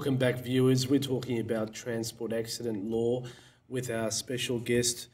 Welcome back, viewers. We're talking about transport accident law with our special guest,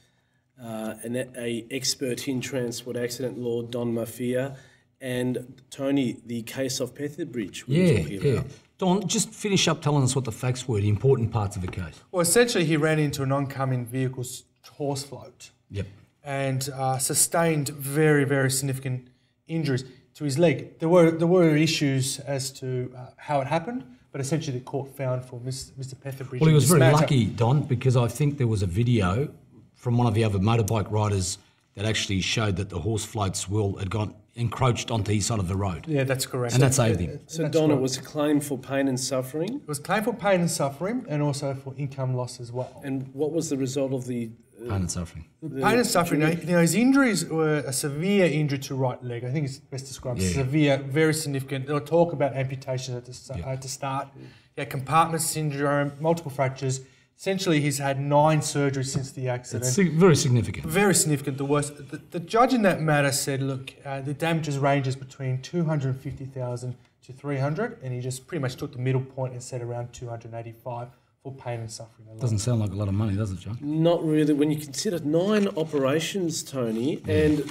an expert in transport accident law, Don Maffia, and Tony, the case of Petherbridge. Yeah. Don, just finish up telling us what the facts were, the important parts of the case. Well, essentially, he ran into an oncoming vehicle's horse float. Yep. And sustained very, very significant injuries to his leg. There were issues as to how it happened, but essentially the court found for Mr. Petherbridge. Well, he was very lucky, Don, because I think there was a video from one of the other motorbike riders that actually showed that the horse float's wheel had gone encroached onto his side of the road. Yeah, that's correct. And that saved him. So, Don, it was a claim for pain and suffering? It was a claim for pain and suffering and also for income loss as well. And what was the result of the... pain and suffering. Pain and suffering. His injuries were a severe injury to right leg. I think it's best described. Severe, very significant. They'll talk about amputation at the start. He had compartment syndrome, multiple fractures. Essentially, he's had 9 surgeries since the accident. It's very significant. Very significant. The worst. The judge in that matter said, look, the damages ranges between 250,000 to 300, and he just pretty much took the middle point and said around 285 for pain and suffering alone. Doesn't sound like a lot of money, does it, John? Not really. When you consider 9 operations, Tony, and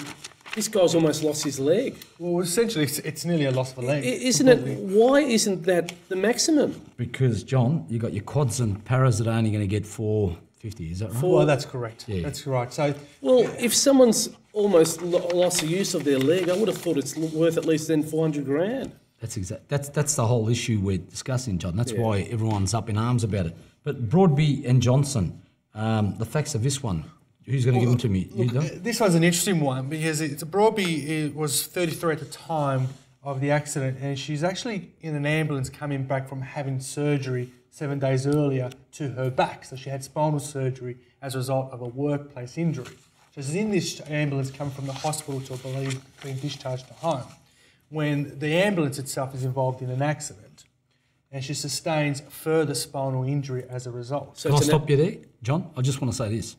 this guy's almost lost his leg. Well, essentially, it's nearly a loss of a leg. Isn't it? Why isn't that the maximum? Because, John, you got your quads and paras that are only going to get 450, is that right? Well, that's correct. Yeah. That's right. So, well, if someone's almost lost the use of their leg, I would have thought it's worth at least then 400 grand. That's the whole issue we're discussing, John. That's why everyone's up in arms about it. But Broadby and Johnson, the facts of this one, who's going to give them to me? Look, this one's an interesting one because Broadby was 33 at the time of the accident, and she's actually in an ambulance coming back from having surgery 7 days earlier to her back. So she had spinal surgery as a result of a workplace injury. So she's in this ambulance coming from the hospital to, I believe, being discharged to home, when the ambulance itself is involved in an accident, and she sustains further spinal injury as a result. So can I stop you there, John? I just want to say this.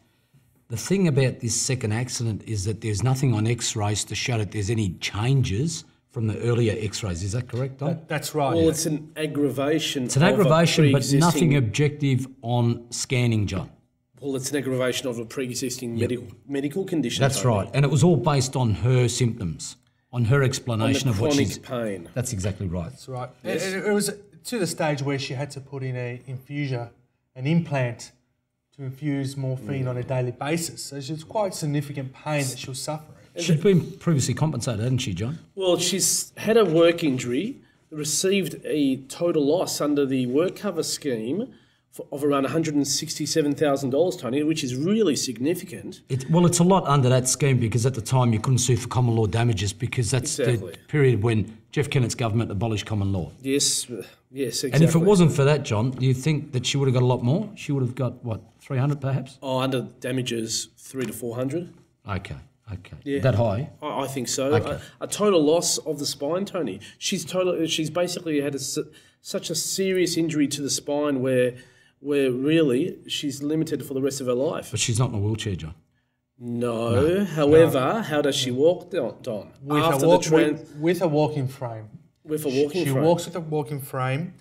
The thing about this second accident is that there's nothing on X-rays to show that there's any changes from the earlier X-rays. Is that correct, Don? That's right. Well, it's an aggravation. It's an aggravation, but nothing objective on scanning, John. Well, it's an aggravation of a pre-existing medical condition. That's right. And it was all based on her symptoms, on her explanation of what she's... pain. That's exactly right. That's right. Yes. It was to the stage where she had to put in an implant to infuse morphine on a daily basis. So it's quite significant pain that she was suffering. She's been previously compensated, hasn't she, John? Well, she's had a work injury, received a total loss under the work cover scheme of around $167,000, Tony, which is really significant. It's a lot under that scheme because at the time you couldn't sue for common law damages because that's the period when Jeff Kennett's government abolished common law. Yes, exactly. And if it wasn't for that, John, do you think that she would have got a lot more? She would have got, what, 300 perhaps? Oh, under damages, 300 to 400. Okay. Yeah. That high? I think so. Okay. A total loss of the spine, Tony. She's basically had such a serious injury to the spine where really she's limited for the rest of her life. But she's not in a wheelchair, John. No. However, how does she walk, Don? With a walking frame. With a walking frame. She walks with a walking frame,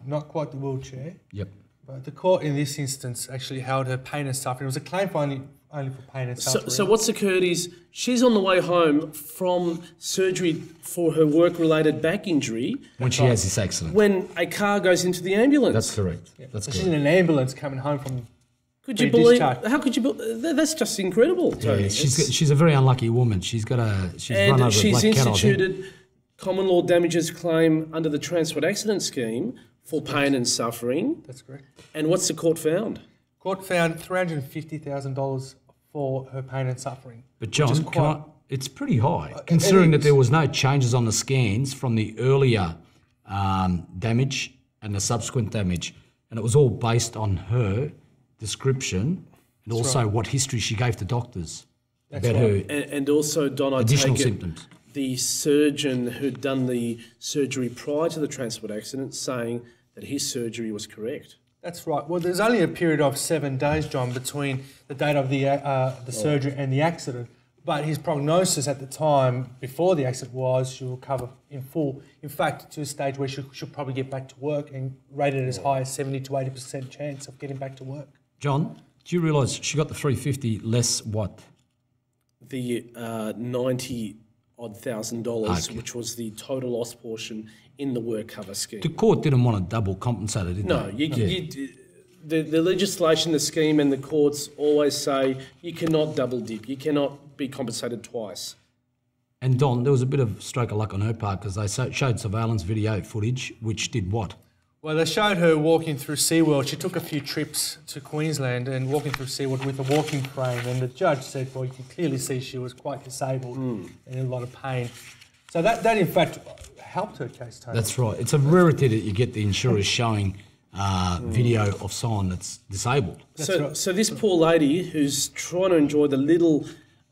not quite the wheelchair. Yep. But the court in this instance actually held her pain and suffering. It was a claim for only for pain and suffering. So what's occurred is she's on the way home from surgery for her work-related back injury. When she has this accident. When a car goes into the ambulance. That's correct. Yeah. That's She's in an ambulance coming home from... Could you believe? How could you believe? That's just incredible, Tony. Yeah, she's a very unlucky woman. She's run over a black cat, I think. She's instituted common law damages claim under the Transport Accident Scheme for pain and suffering. That's correct. And what's the court found? Court found $350,000 for her pain and suffering. But John, it's pretty high, considering that there was no changes on the scans from the earlier damage and the subsequent damage. And it was all based on her description and also what history she gave to doctors about her and also, Don, additional symptoms. The surgeon who'd done the surgery prior to the transport accident saying that his surgery was correct. That's right. Well, there's only a period of 7 days, John, between the date of the surgery and the accident. But his prognosis at the time, before the accident, was she'll recover in full. In fact, to a stage where she'll probably get back to work, and rated as high as 70 to 80% chance of getting back to work. John, do you realise she got the $350 less what? The $90,000, Okay. which was the total loss portion in the work cover scheme. The court didn't want to double compensate her, did No, they? the legislation, the scheme, and the courts always say you cannot double dip. You cannot be compensated twice. And Don, there was a bit of stroke of luck on her part because they showed surveillance video footage which did what? Well, they showed her walking through SeaWorld. She took a few trips to Queensland and walking through SeaWorld with a walking frame. And the judge said, well, you can clearly see she was quite disabled and in a lot of pain. So that in fact, helped her case, Tony. That's right. It's a rarity that you get the insurers showing video of someone that's disabled. So this poor lady who's trying to enjoy the little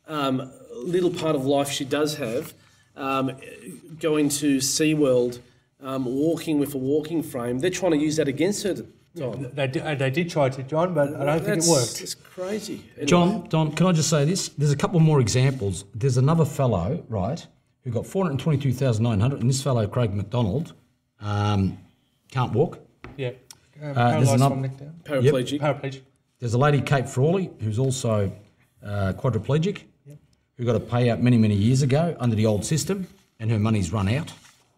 part of life she does have, going to SeaWorld, walking with a walking frame, they're trying to use that against her, Don. They did try to, John, but I don't think it worked. It's crazy. Anyway. John, Don, can I just say this? There's a couple more examples. There's another fellow, right, who got $422,900, and this fellow, Craig McDonald, can't walk. Yeah. There's another- from neck down. Paraplegic. Paraplegic. There's a lady, Kate Frawley, who's also quadriplegic, who got a payout many, many years ago under the old system, and her money's run out.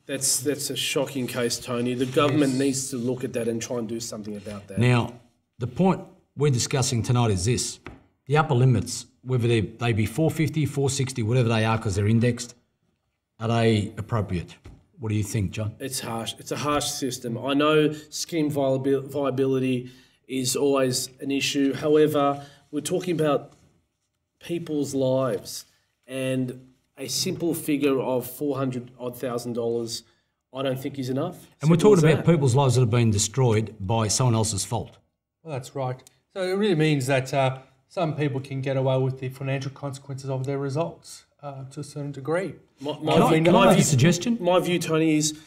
That's a shocking case, Tony. The government needs to look at that and try and do something about that. Now, the point we're discussing tonight is this. The upper limits, whether they be 450, 460, whatever they are because they're indexed, are they appropriate? What do you think, John? It's harsh. It's a harsh system. I know scheme viability is always an issue. However, we're talking about people's lives, and a simple figure of $400,000 I don't think is enough. And we're Simple talking as about that. people's lives that have been destroyed by someone else's fault. Well, that's right. So it really means that some people can get away with the financial consequences of their results to a certain degree. Can I make a suggestion? My view, Tony, is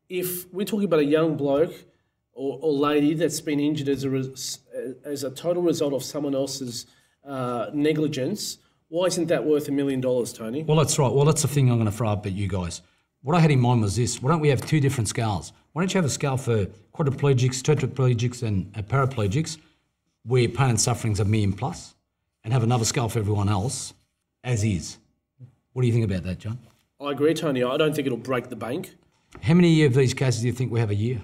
if we're talking about a young bloke or lady that's been injured as a total result of someone else's negligence, why isn't that worth $1 million, Tony? Well, that's right. Well, that's the thing I'm going to throw up at you guys. What I had in mind was this. Why don't we have two different scales? Why don't you have a scale for quadriplegics, tetraplegics and paraplegics where pain and suffering's $1 million plus, and have another scale for everyone else as is? What do you think about that, John? I agree, Tony. I don't think it'll break the bank. How many of these cases do you think we have a year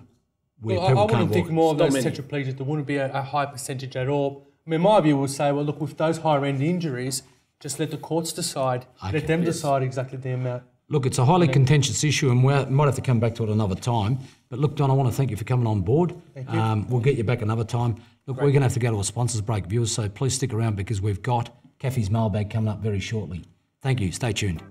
where Well, I people wouldn't can't think walk? more of Not those many. tetraplegics. There wouldn't be a high percentage at all. I mean, my view would say, well, look, with those higher end injuries, just let the courts decide. Okay. Let them decide exactly the amount. Look, it's a highly contentious issue, and we might have to come back to it another time. But look, Don, I want to thank you for coming on board. Thank you. We'll get you back another time. Look, we're going to have to go to a sponsors break, viewers, so please stick around because we've got Kathy's mailbag coming up very shortly. Thank you. Stay tuned.